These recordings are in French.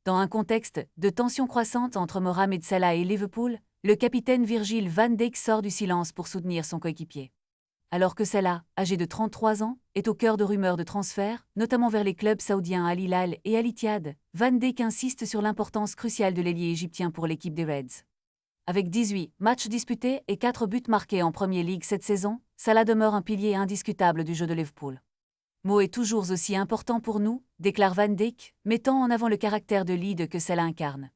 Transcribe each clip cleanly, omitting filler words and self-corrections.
Dans un contexte de tension croissante entre Mohamed Salah et Liverpool, le capitaine Virgil van Dijk sort du silence pour soutenir son coéquipier. Alors que Salah, âgé de 33 ans, est au cœur de rumeurs de transfert, notamment vers les clubs saoudiens Al Hilal et Al Ittihad, Van Dijk insiste sur l'importance cruciale de l'ailier égyptien pour l'équipe des Reds. Avec 18 matchs disputés et 4 buts marqués en Premier League cette saison, Salah demeure un pilier indiscutable du jeu de Liverpool. Mo est toujours aussi important pour nous, déclare Van Dijk, mettant en avant le caractère de lead que Salah incarne.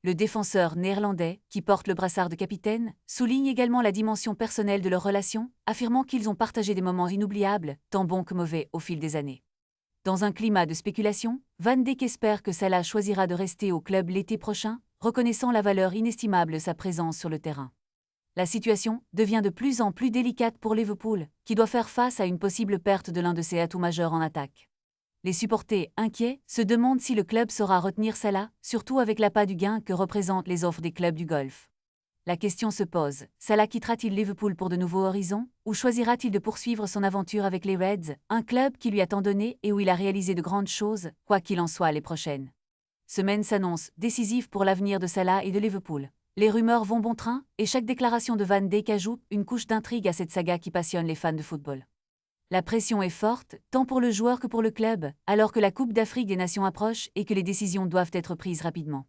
Le défenseur néerlandais, qui porte le brassard de capitaine, souligne également la dimension personnelle de leur relation, affirmant qu'ils ont partagé des moments inoubliables, tant bons que mauvais, au fil des années. Dans un climat de spéculation, Van Dijk espère que Salah choisira de rester au club l'été prochain, reconnaissant la valeur inestimable de sa présence sur le terrain. La situation devient de plus en plus délicate pour Liverpool, qui doit faire face à une possible perte de l'un de ses atouts majeurs en attaque. Les supporters, inquiets, se demandent si le club saura retenir Salah, surtout avec l'appât du gain que représentent les offres des clubs du Golfe. La question se pose, Salah quittera-t-il Liverpool pour de nouveaux horizons, ou choisira-t-il de poursuivre son aventure avec les Reds, un club qui lui a tant donné et où il a réalisé de grandes choses, quoi qu'il en soit les prochaines semaines s'annonce décisive pour l'avenir de Salah et de Liverpool. Les rumeurs vont bon train, et chaque déclaration de Van Dijk ajoute une couche d'intrigue à cette saga qui passionne les fans de football. La pression est forte, tant pour le joueur que pour le club, alors que la Coupe d'Afrique des Nations approche et que les décisions doivent être prises rapidement.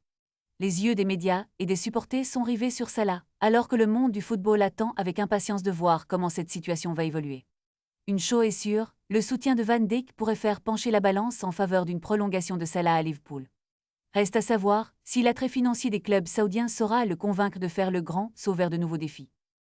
Les yeux des médias et des supporters sont rivés sur Salah, alors que le monde du football attend avec impatience de voir comment cette situation va évoluer. Une chose est sûre, le soutien de Van Dijk pourrait faire pencher la balance en faveur d'une prolongation de Salah à Liverpool. Reste à savoir si l'attrait financier des clubs saoudiens saura le convaincre de faire le grand saut vers de nouveaux défis.